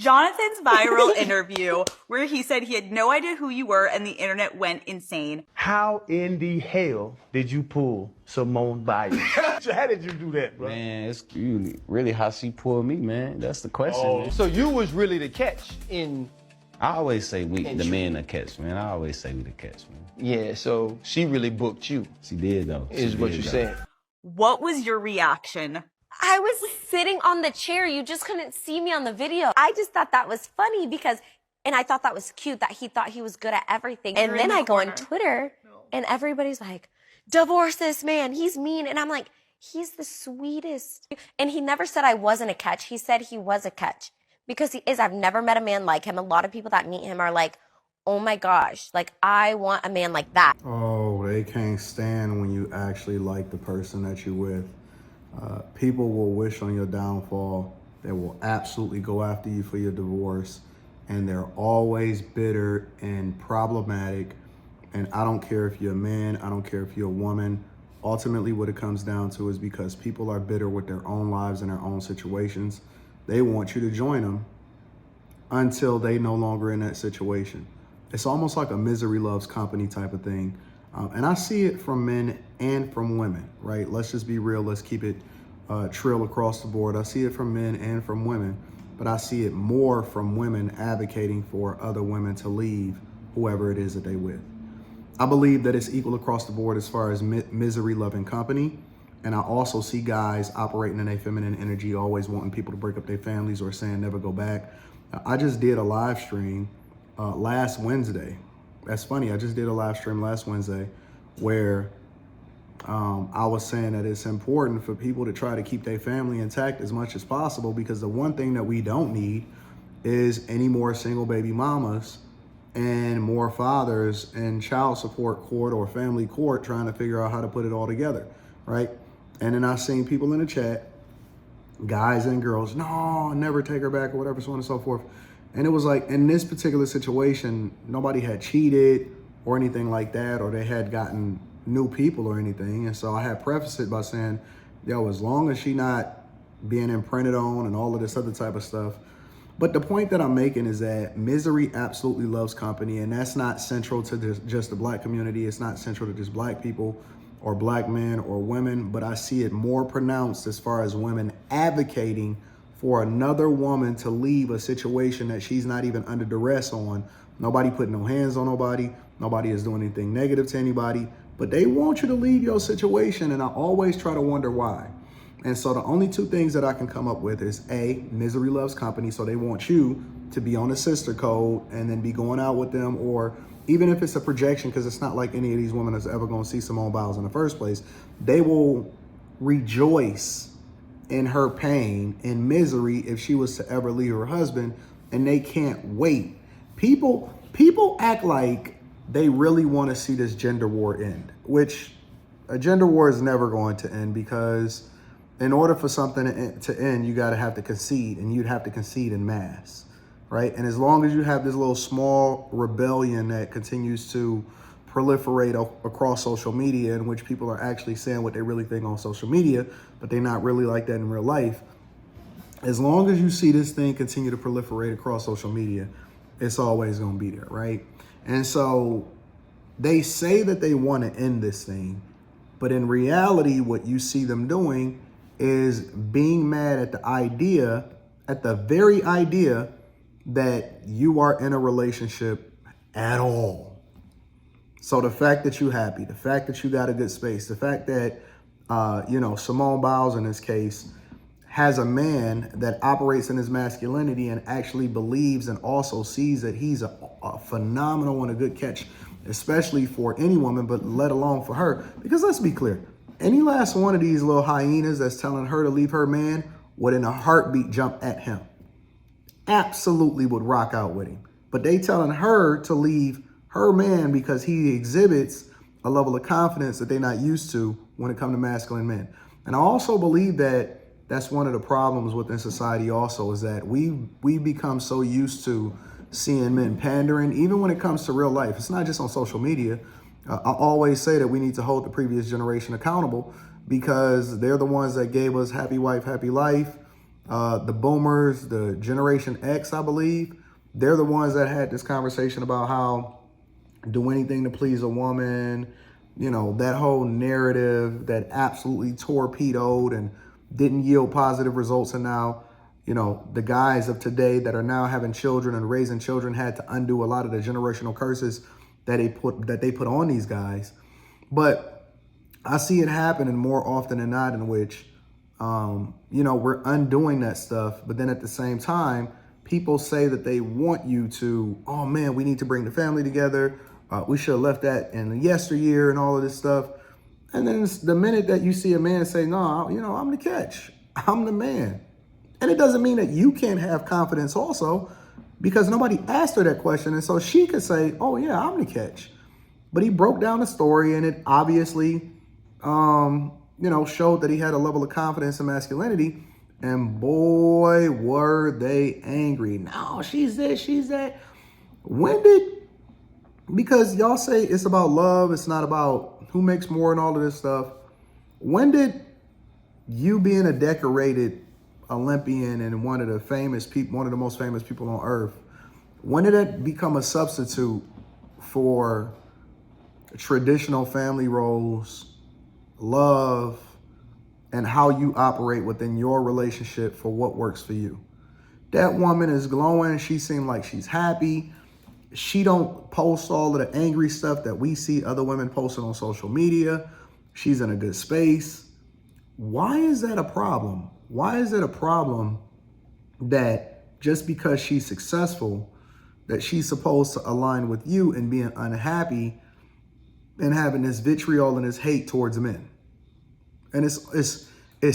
Jonathan's viral interview where he said he had no idea who you were and the internet went insane. How in the hell did you pull Simone Biles? How did you do that, bro? Man, it's really how she pulled me, man. That's the question, man. So you was really the catch in... I always say the men the catch, man. I always say we the catch, man. Yeah, so she really booked you. She did, though. Is what you're saying. What was your reaction? I was sitting on the chair. You just couldn't see me on the video. I just thought that was funny and I thought that was cute that he thought he was good at everything. And then I go on Twitter and everybody's like, divorce this man. He's mean. And I'm like, he's the sweetest. And he never said I wasn't a catch. He said he was a catch because he is. I've never met a man like him. A lot of people that meet him are like, oh my gosh, like I want a man like that. Oh, they can't stand when you actually like the person that you're with. People will wish on your downfall. They will absolutely go after you for your divorce. And they're always bitter and problematic. And I don't care if you're a man, I don't care if you're a woman. Ultimately, what it comes down to is because people are bitter with their own lives and their own situations, they want you to join them until they no longer in that situation. It's almost like a misery loves company type of thing. And I see it from men and from women, right? Let's just be real. Let's keep it trill across the board. I see it from men and from women, but I see it more from women advocating for other women to leave whoever it is that they with. I believe that it's equal across the board as far as misery loving company. And I also see guys operating in a feminine energy, always wanting people to break up their families or saying never go back. I just did a live stream last Wednesday. That's funny. I just did a live stream last Wednesday where I was saying that it's important for people to try to keep their family intact as much as possible, because the one thing that we don't need is any more single baby mamas and more fathers in child support court or family court trying to figure out how to put it all together, right? And then I've seen people in the chat, guys and girls, no, never take her back or whatever, so on and so forth. And it was like, in this particular situation, nobody had cheated or anything like that, or they had gotten new people or anything. And so I had prefaced it by saying, yo, as long as she not being imprinted on and all of this other type of stuff. But the point that I'm making is that misery absolutely loves company. And that's not central to just the black community. It's not central to just black people or black men or women, but I see it more pronounced as far as women advocating for another woman to leave a situation that she's not even under duress on. Nobody putting no hands on nobody. Nobody is doing anything negative to anybody, but they want you to leave your situation. And I always try to wonder why. And so the only two things that I can come up with is A, misery loves company. So they want you to be on the sister code and then be going out with them, or even if it's a projection, because it's not like any of these women is ever going to see Simone Biles in the first place, they will rejoice in her pain and misery if she was to ever leave her husband, and they can't wait. People act like they really want to see this gender war end, which a gender war is never going to end, because in order for something to end, you got to have to concede, and you'd have to concede in mass, right? And as long as you have this little small rebellion that continues to proliferate across social media, in which people are actually saying what they really think on social media, but they're not really like that in real life. As long as you see this thing continue to proliferate across social media, it's always going to be there, right? And so they say that they want to end this thing, but in reality, what you see them doing is being mad at the idea, at the very idea that you are in a relationship at all. So the fact that you're happy, the fact that you got a good space, the fact that, Simone Biles in this case has a man that operates in his masculinity and actually believes and also sees that he's a phenomenal and a good catch, especially for any woman, but let alone for her. Because let's be clear, any last one of these little hyenas that's telling her to leave her man would in a heartbeat jump at him. Absolutely would rock out with him. But they telling her to leave her man because he exhibits a level of confidence that they're not used to when it comes to masculine men. And I also believe that that's one of the problems within society also, is that we become so used to seeing men pandering, even when it comes to real life. It's not just on social media. I always say that we need to hold the previous generation accountable, because they're the ones that gave us happy wife, happy life, the boomers, the Generation X, I believe, they're the ones that had this conversation about how do anything to please a woman, you know, that whole narrative that absolutely torpedoed and didn't yield positive results. And now, you know, the guys of today that are now having children and raising children had to undo a lot of the generational curses that they put on these guys. But I see it happening more often than not, in which, you know, we're undoing that stuff. But then at the same time, people say that they want you to, oh man, we need to bring the family together. We should have left that in the yesteryear and all of this stuff. And then the minute that you see a man say, no, you know, I'm the catch, I'm the man. And it doesn't mean that you can't have confidence also, because nobody asked her that question. And so she could say, oh yeah, I'm the catch. But he broke down the story, and it obviously, you know, showed that he had a level of confidence and masculinity. And boy, were they angry. No, she's this, she's that. Because y'all say it's about love, it's not about who makes more and all of this stuff. When did you, being a decorated Olympian and one of the most famous people on earth, when did it become a substitute for traditional family roles, love, and how you operate within your relationship for what works for you? That woman is glowing. She seemed like she's happy. She don't post all of the angry stuff that we see other women posting on social media. She's in a good space. Why is that a problem? Why is it a problem that just because she's successful, that she's supposed to align with you and being unhappy and having this vitriol and this hate towards men? And it's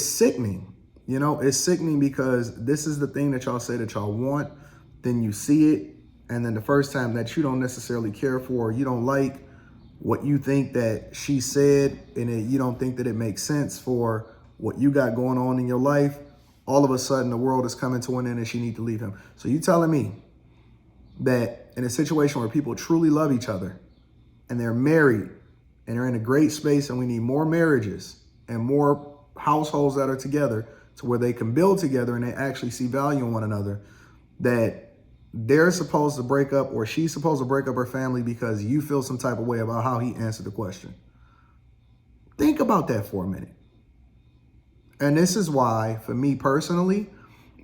sickening. You know, it's sickening because this is the thing that y'all say that y'all want. Then you see it. And then the first time that you don't necessarily care for, or you don't like what you think that she said, and you don't think that it makes sense for what you got going on in your life, all of a sudden the world is coming to an end and she need to leave him. So you telling me that in a situation where people truly love each other and they're married and they're in a great space, and we need more marriages and more households that are together to where they can build together and they actually see value in one another, that they're supposed to break up, or she's supposed to break up her family because you feel some type of way about how he answered the question? Think about that for a minute. And this is why, for me personally,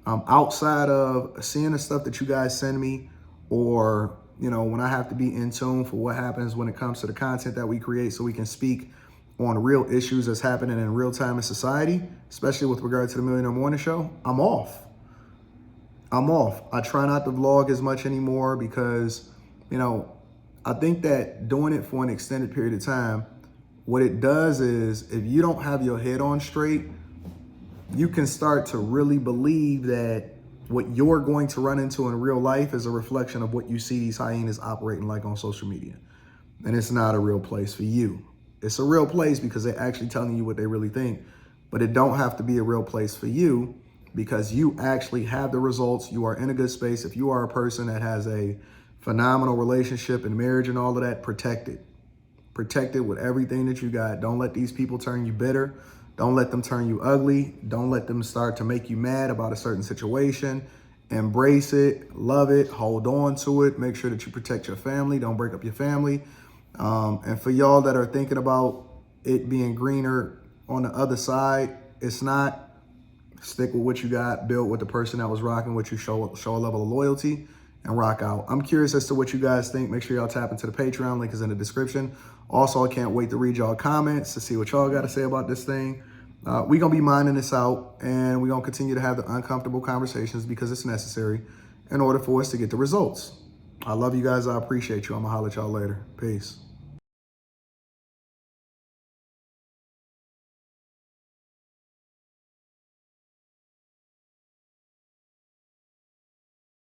outside of seeing the stuff that you guys send me, or, you know, when I have to be in tune for what happens when it comes to the content that we create so we can speak on real issues that's happening in real time in society, especially with regard to the Millionaire Morning Show, I'm off. I try not to vlog as much anymore because, you know, I think that doing it for an extended period of time, what it does is, if you don't have your head on straight, you can start to really believe that what you're going to run into in real life is a reflection of what you see these hyenas operating like on social media. And it's not a real place for you. It's a real place because they're actually telling you what they really think, but it don't have to be a real place for you, because you actually have the results. You are in a good space. If you are a person that has a phenomenal relationship and marriage and all of that, protect it. Protect it with everything that you got. Don't let these people turn you bitter. Don't let them turn you ugly. Don't let them start to make you mad about a certain situation. Embrace it, love it, hold on to it. Make sure that you protect your family. Don't break up your family. And for y'all that are thinking about it being greener on the other side, it's not. Stick with what you got, build with the person that was rocking with you, show a level of loyalty, and rock out. I'm curious as to what you guys think. Make sure y'all tap into the Patreon. Link is in the description. Also, I can't wait to read y'all comments to see what y'all got to say about this thing. We're going to be minding this out, and we're going to continue to have the uncomfortable conversations because it's necessary in order for us to get the results. I love you guys. I appreciate you. I'm going to holler at y'all later. Peace.